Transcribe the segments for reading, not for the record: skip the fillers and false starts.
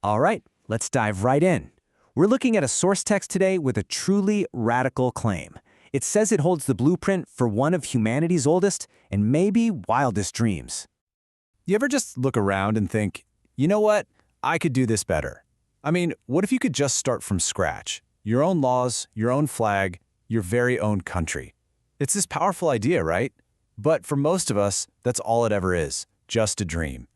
All right, let's dive right in. We're looking at a source text today with a truly radical claim. It says it holds the blueprint for one of humanity's oldest and maybe wildest dreams. You ever just look around and think, you know what? I could do this better. I mean, what if you could just start from scratch? Your own laws, your own flag, your very own country. It's this powerful idea, right? But for most of us, that's all it ever is, just a dream.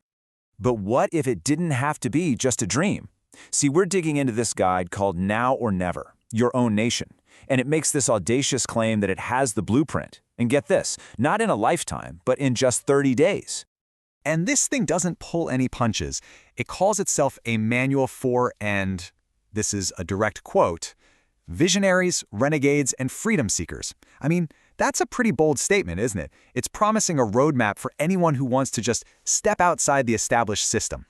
But what if it didn't have to be just a dream? See, we're digging into this guide called Now or Never, Your Own Nation, and it makes this audacious claim that it has the blueprint. And get this, not in a lifetime, but in just 30 days. And this thing doesn't pull any punches. It calls itself a manual for, and this is a direct quote, visionaries, renegades, and freedom seekers. I mean, that's a pretty bold statement, isn't it? It's promising a roadmap for anyone who wants to just step outside the established system.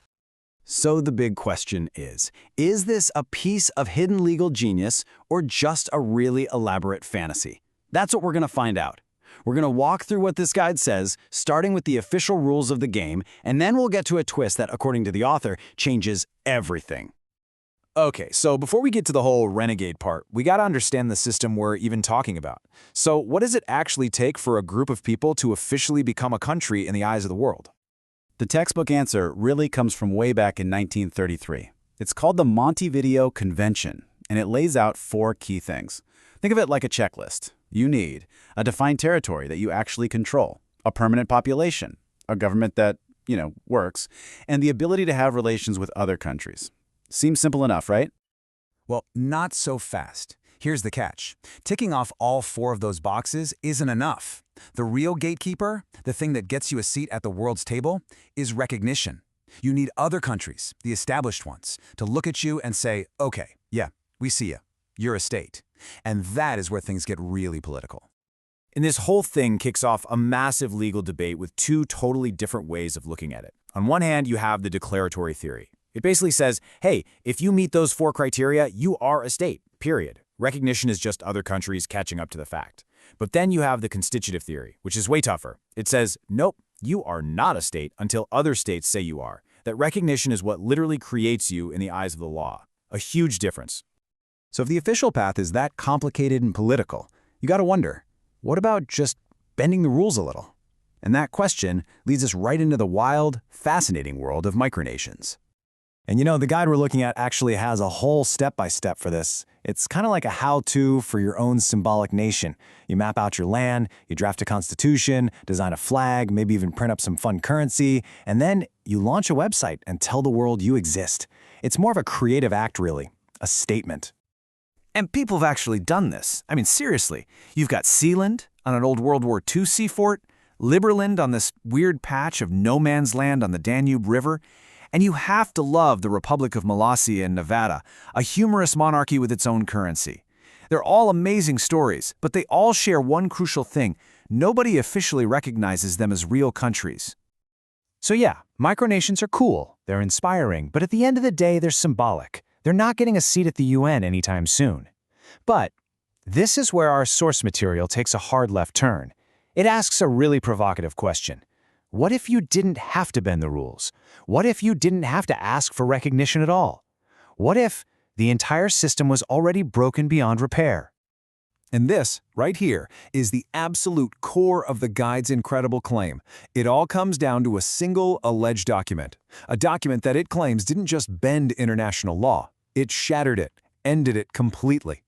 So the big question is this a piece of hidden legal genius or just a really elaborate fantasy? That's what we're going to find out. We're going to walk through what this guide says, starting with the official rules of the game, and then we'll get to a twist that, according to the author, changes everything. Okay, so before we get to the whole renegade part, we gotta understand the system we're even talking about. So what does it actually take for a group of people to officially become a country in the eyes of the world? The textbook answer really comes from way back in 1933. It's called the Montevideo Convention, and it lays out 4 key things. Think of it like a checklist. You need a defined territory that you actually control, a permanent population, a government that, works, and the ability to have relations with other countries. Seems simple enough, right? Well, not so fast. Here's the catch. Ticking off all 4 of those boxes isn't enough. The real gatekeeper, the thing that gets you a seat at the world's table, is recognition. You need other countries, the established ones, to look at you and say, okay, yeah, we see you. You're a state. And that is where things get really political. And this whole thing kicks off a massive legal debate with 2 totally different ways of looking at it. On one hand, you have the declaratory theory. It basically says, hey, if you meet those 4 criteria, you are a state, period. Recognition is just other countries catching up to the fact. But then you have the constitutive theory, which is way tougher. It says, nope, you are not a state until other states say you are. That recognition is what literally creates you in the eyes of the law. A huge difference. So if the official path is that complicated and political, you gotta wonder, what about just bending the rules a little? And that question leads us right into the wild, fascinating world of micronations. And the guide we're looking at actually has a whole step-by-step for this. It's kind of like a how-to for your own symbolic nation. You map out your land, you draft a constitution, design a flag, maybe even print up some fun currency, and then you launch a website and tell the world you exist. It's more of a creative act, really, a statement. And people have actually done this. I mean, seriously. You've got Sealand on an old World War II sea fort, Liberland on this weird patch of no man's land on the Danube River, and you have to love the Republic of Molossia in Nevada, a humorous monarchy with its own currency. They're all amazing stories, but they all share one crucial thing. Nobody officially recognizes them as real countries. So yeah, micronations are cool, they're inspiring, but at the end of the day, they're symbolic. They're not getting a seat at the UN anytime soon. But this is where our source material takes a hard left turn. It asks a really provocative question. What if you didn't have to bend the rules? What if you didn't have to ask for recognition at all? What if the entire system was already broken beyond repair? And this, right here, is the absolute core of the guide's incredible claim. It all comes down to a single alleged document. A document that it claims didn't just bend international law. It shattered it, ended it completely.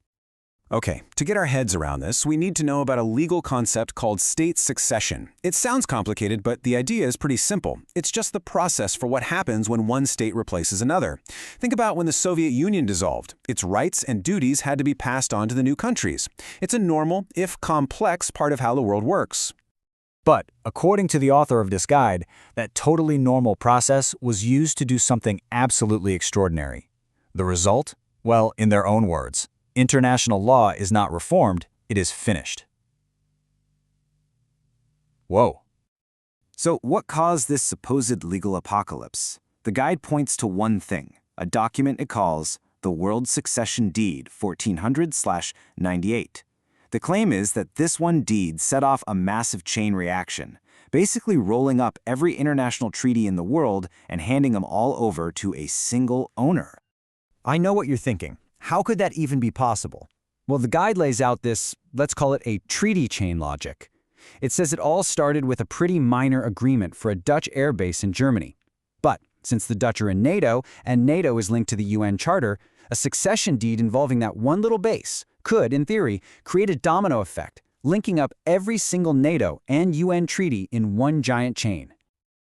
Okay, to get our heads around this, we need to know about a legal concept called state succession. It sounds complicated, but the idea is pretty simple. It's just the process for what happens when one state replaces another. Think about when the Soviet Union dissolved. Its rights and duties had to be passed on to the new countries. It's a normal, if complex, part of how the world works. But, according to the author of this guide, that totally normal process was used to do something absolutely extraordinary. The result? Well, in their own words, international law is not reformed, it is finished. Whoa. So what caused this supposed legal apocalypse? The guide points to one thing, a document it calls the World Succession Deed 1400/98. The claim is that this one deed set off a massive chain reaction. basically rolling up every international treaty in the world and handing them all over to a single owner. I know what you're thinking. How could that even be possible? Well, the guide lays out this, let's call it a treaty chain logic. It says it all started with a pretty minor agreement for a Dutch air base in Germany. But since the Dutch are in NATO, and NATO is linked to the UN Charter, a succession deed involving that one little base could, in theory, create a domino effect, linking up every single NATO and UN treaty in one giant chain.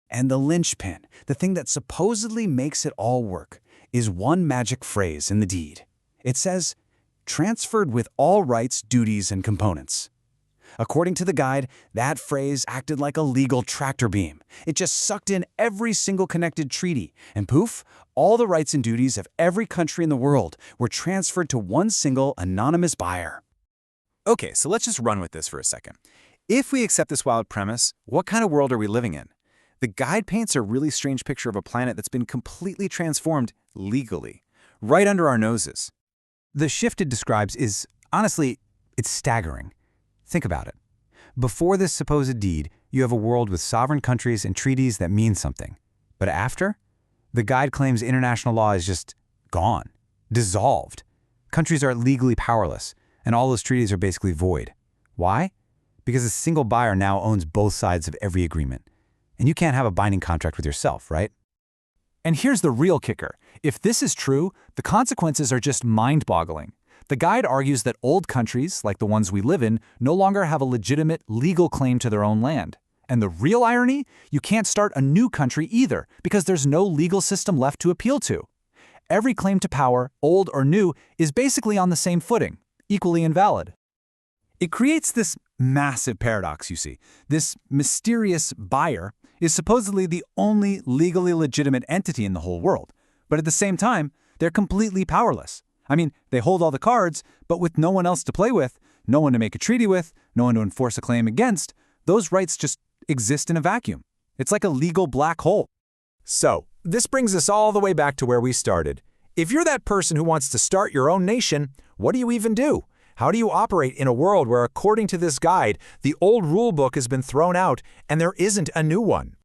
And the linchpin, the thing that supposedly makes it all work, is one magic phrase in the deed. It says, transferred with all rights, duties, and components. According to the guide, that phrase acted like a legal tractor beam. It just sucked in every single connected treaty, and poof, all the rights and duties of every country in the world were transferred to one single anonymous buyer. Okay, so let's just run with this for a second. If we accept this wild premise, what kind of world are we living in? The guide paints a really strange picture of a planet that's been completely transformed legally, right under our noses. The shift it describes is, honestly, it's staggering. Think about it. Before this supposed deed, you have a world with sovereign countries and treaties that mean something. But after? The guide claims international law is just gone, dissolved. Countries are legally powerless, and all those treaties are basically void. Why? Because a single buyer now owns both sides of every agreement. And you can't have a binding contract with yourself, right? And here's the real kicker. If this is true, the consequences are just mind-boggling. The guide argues that old countries, like the ones we live in, no longer have a legitimate legal claim to their own land. And the real irony? You can't start a new country either, because there's no legal system left to appeal to. Every claim to power, old or new, is basically on the same footing, equally invalid. It creates this massive paradox, you see. This mysterious buyer is supposedly the only legally legitimate entity in the whole world. But at the same time, they're completely powerless. I mean, they hold all the cards, but with no one else to play with, no one to make a treaty with, no one to enforce a claim against, those rights just exist in a vacuum. It's like a legal black hole. So, this brings us all the way back to where we started. If you're that person who wants to start your own nation, what do you even do? How do you operate in a world where, according to this guide, the old rule book has been thrown out and there isn't a new one?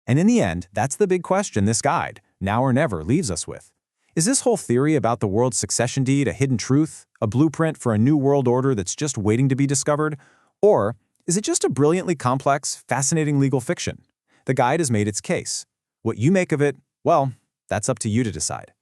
And in the end, that's the big question this guide, now or never, leaves us with. Is this whole theory about the world's succession deed a hidden truth, a blueprint for a new world order that's just waiting to be discovered? Or is it just a brilliantly complex, fascinating legal fiction? The guide has made its case. What you make of it, well, that's up to you to decide.